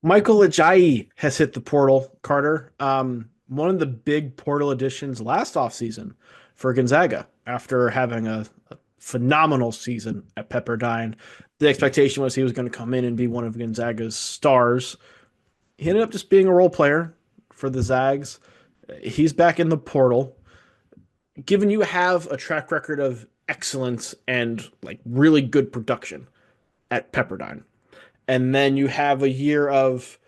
Michael Ajayi has hit the portal, Carter. One of the big portal additions last offseason for Gonzaga after having a phenomenal season at Pepperdine. The expectation was he was going to come in and be one of Gonzaga's stars. He ended up just being a role player for the Zags. He's back in the portal. Given you have a track record of excellence and like really good production at Pepperdine, and then you have a year of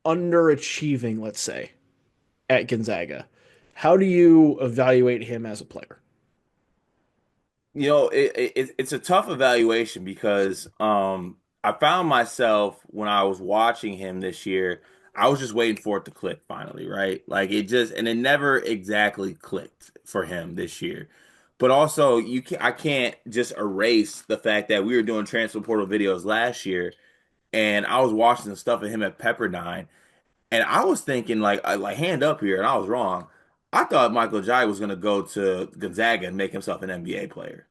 underachieving, let's say, at Gonzaga. How do you evaluate him as a player? It's a tough evaluation because I found myself when I was watching him this year, I was just waiting for it to click finally, right? Like it never exactly clicked for him this year. But also, I can't just erase the fact that we were doing transfer portal videos last year, and I was watching the stuff of him at Pepperdine, and I was thinking like hand up here, and I was wrong. I thought Michael Jai was going to go to Gonzaga and make himself an NBA player.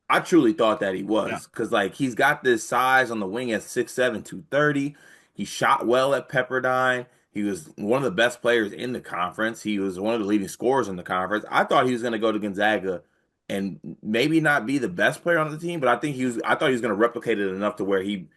I truly thought that he Yeah. was because like he's got this size on the wing at 6'7", 230. He shot well at Pepperdine. He was one of the best players in the conference. He was one of the leading scorers in the conference. I thought he was going to go to Gonzaga and maybe not be the best player on the team, but I thought he was going to replicate it enough to where he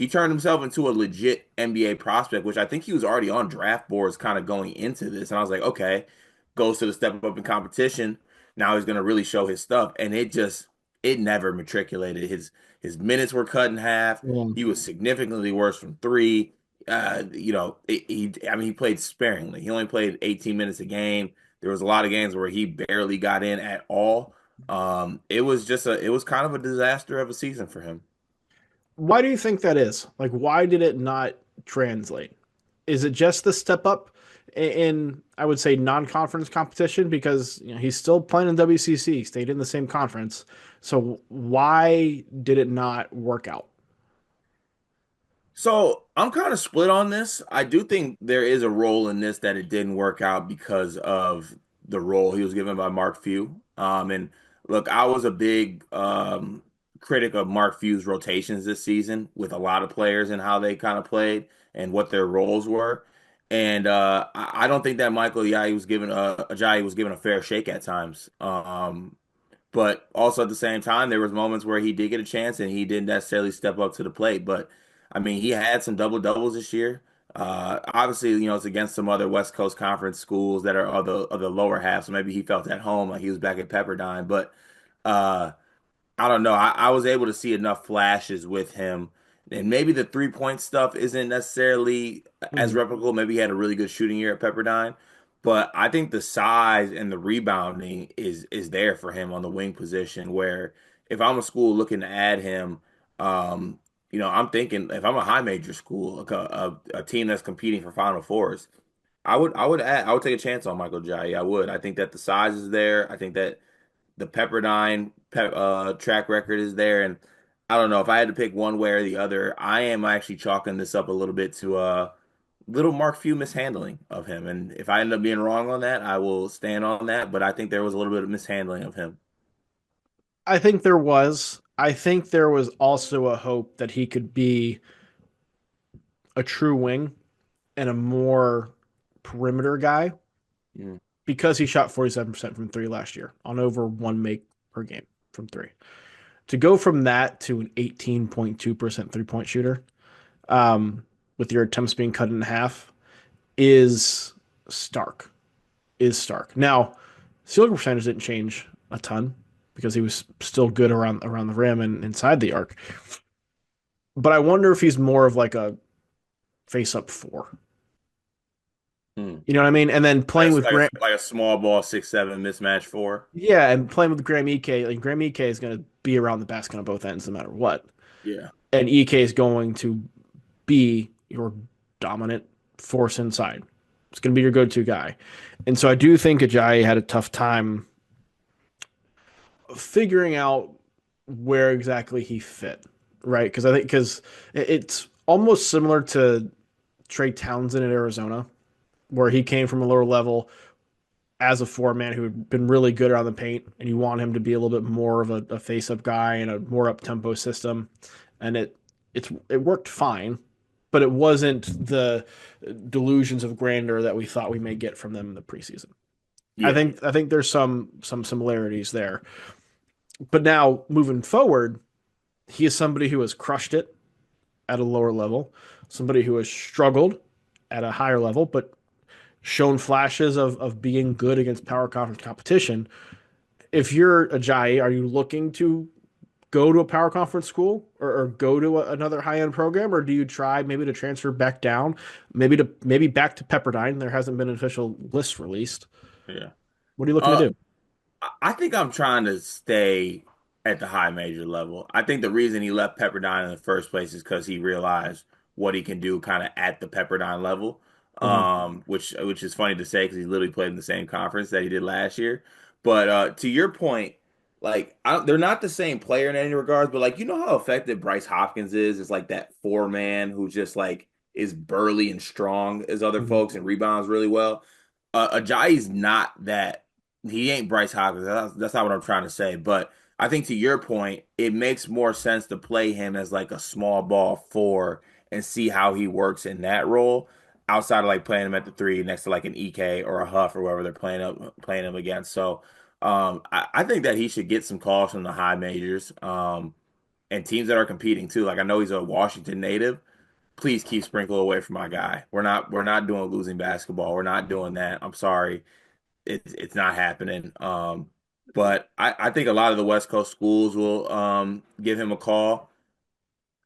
turned himself into a legit NBA prospect, which I think he was already on draft boards kind of going into this. And I was like, okay, goes to the step up in competition. Now he's going to really show his stuff. And it never matriculated. His minutes were cut in half. Yeah. He was significantly worse from three. I mean, he played sparingly. He only played 18 minutes a game. There was a lot of games where he barely got in at all. It was kind of a disaster of a season for him. Why do you think that is? Like, why did it not translate? Is it just the step up in, I would say, non-conference competition? Because he's still playing in WCC, stayed in the same conference. So why did it not work out? So I'm kind of split on this. I do think there is a role in this that it didn't work out because of the role he was given by Mark Few. And look, I was a big critic of Mark Few's rotations this season with a lot of players and how they kind of played and what their roles were. And I don't think that Michael Ajayi was given a fair shake at times. But also at the same time, there was moments where he did get a chance and he didn't necessarily step up to the plate. But I mean, he had some double doubles this year. Obviously, it's against some other West Coast Conference schools that are of the lower half, so maybe he felt at home like he was back at Pepperdine. But uh, I don't know. I was able to see enough flashes with him, and maybe the 3-point stuff isn't necessarily as Mhm. replicable. Maybe he had a really good shooting year at Pepperdine, but I think the size and the rebounding is there for him on the wing position. Where if I'm a school looking to add him, um, I'm thinking if I'm a high major school, like a team that's competing for Final Fours, I would take a chance on Michael Jai. I would. I think that the size is there. I think that the track record is there. And I don't know if I had to pick one way or the other. I am actually chalking this up a little bit to little Mark Few mishandling of him. And if I end up being wrong on that, I will stand on that. But I think there was a little bit of mishandling of him. I think there was. I think there was also a hope that he could be a true wing and a more perimeter guy Mm. because he shot 47% from three last year on over one make per game from three. To go from that to an 18.2% three-point shooter, um, with your attempts being cut in half, is stark. Is stark. Now, field goal percentage didn't change a ton because he was still good around the rim and inside the arc. But I wonder if he's more of like a face up four. Mm. You know what I mean? And then playing with Grant, Like a small ball 6'7" mismatch four. yeah, and playing with Graham Ek, like Graham Ek is going to be around the basket on both ends no matter what. Yeah. And Ek is going to be your dominant force inside. It's going to be your go-to guy. And so I do think Ajayi had a tough time figuring out where exactly he fit, right? Because I think because it's almost similar to Trey Townsend in Arizona, where he came from a lower level as a four man who had been really good around the paint, and you want him to be a little bit more of a face up guy and a more up tempo system, and it worked fine, but it wasn't the delusions of grandeur that we thought we may get from them in the preseason. Yeah. I think there's some similarities there. But now moving forward, he is somebody who has crushed it at a lower level, somebody who has struggled at a higher level, but shown flashes of being good against power conference competition. If you're Ajayi, are you looking to go to a power conference school or go to another high end program, or do you try maybe to transfer back down, maybe back to Pepperdine? There hasn't been an official list released. Yeah. What are you looking to Uh, do? I think I'm trying to stay at the high major level. I think the reason he left Pepperdine in the first place is because he realized what he can do kind of at the Pepperdine level, Mhm. which is funny to say because he literally played in the same conference that he did last year. But to your point, like they're not the same player in any regards, but like you know how effective Bryce Hopkins is? It's like that four man who just like is burly and strong as other Mhm. folks and rebounds really well. Ajayi's not that he ain't Bryce Hopkins. That's not what I'm trying to say. But I think to your point, it makes more sense to play him as like a small ball four and see how he works in that role outside of like playing him at the three next to like an EK or a Huff or whoever they're playing him against. So I think that he should get some calls from the high majors and teams that are competing too. Like I know he's a Washington native. Please keep Sprinkle away from my guy. We're not doing losing basketball. We're not doing that. I'm sorry it's not happening. But I think a lot of the West Coast schools will give him a call.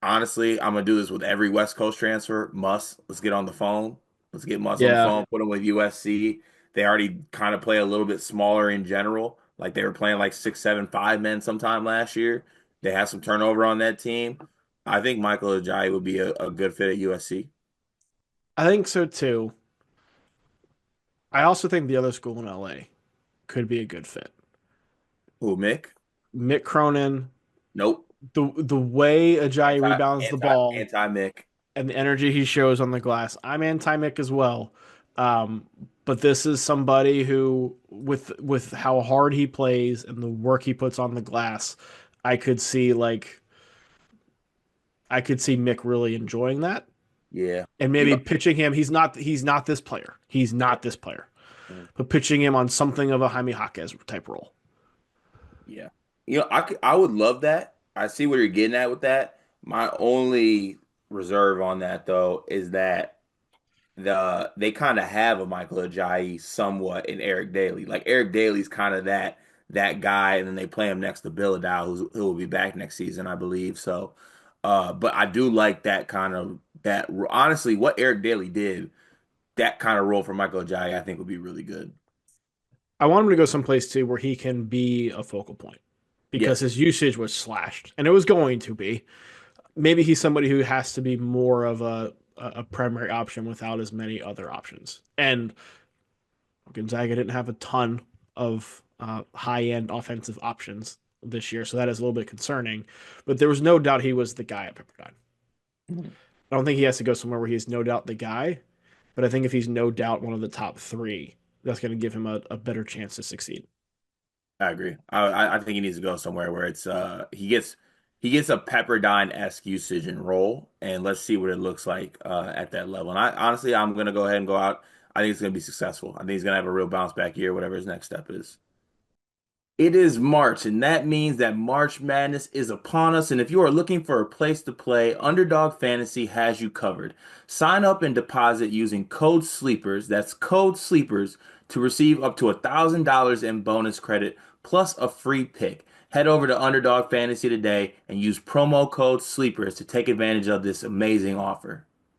Honestly, I'm gonna do this with every West Coast transfer. Let's get on the phone. Let's get Muss on the Yeah, phone. Put him with USC. They already kind of play a little bit smaller in general. Like they were playing like 6, 7, 5 men sometime last year. They had some turnover on that team. I think Michael Ajayi would be a good fit at USC. I think so too. I also think the other school in LA could be a good fit. Who, Mick? Mick Cronin, Nope. the way Ajayi Anti rebounds the ball anti Mick. and the energy he shows on the glass, I'm anti Mick as well. Um, but this is somebody who, with how hard he plays and the work he puts on the glass, I could see like I could see Mick really enjoying that Yeah. and You maybe know, pitching him. He's not this player. He's not this player. mm, But pitching him on something of a Jaime Jaquez type role. yeah. I would love that. I see what you're getting at with that. My only reserve on that though is that they kind of have a Michael Ajayi somewhat in Eric Daly. Like Eric Daly's kind of that guy, and then they play him next to Bill who will be back next season, I believe. So, but I do like that kind of that. Honestly, what Eric Daly did, that kind of role for Michael Ajayi, I think would be really good. I want him to go someplace too where he can be a focal point because Yes. his usage was slashed and it was going to be. Maybe he's somebody who has to be more of a primary option without as many other options. And Gonzaga didn't have a ton of high end offensive options this year, so that is a little bit concerning. But there was no doubt he was the guy at Pepperdine. Mhm. I don't think he has to go somewhere where he's no doubt the guy, but I think if he's no doubt one of the top three, that's going to give him a better chance to succeed. I agree. I think he needs to go somewhere where it's he gets a Pepperdine-esque usage and role, and let's see what it looks like at that level. And I honestly, I'm gonna go ahead and go out. I think it's gonna be successful. I think he's gonna have a real bounce back year, whatever his next step is. It is March, and that means that March Madness is upon us. And if you are looking for a place to play, Underdog Fantasy has you covered. Sign up and deposit using code SLEEPERS, that's code SLEEPERS, to receive up to $1,000 in bonus credit plus a free pick. Head over to Underdog Fantasy today and use promo code SLEEPERS to take advantage of this amazing offer.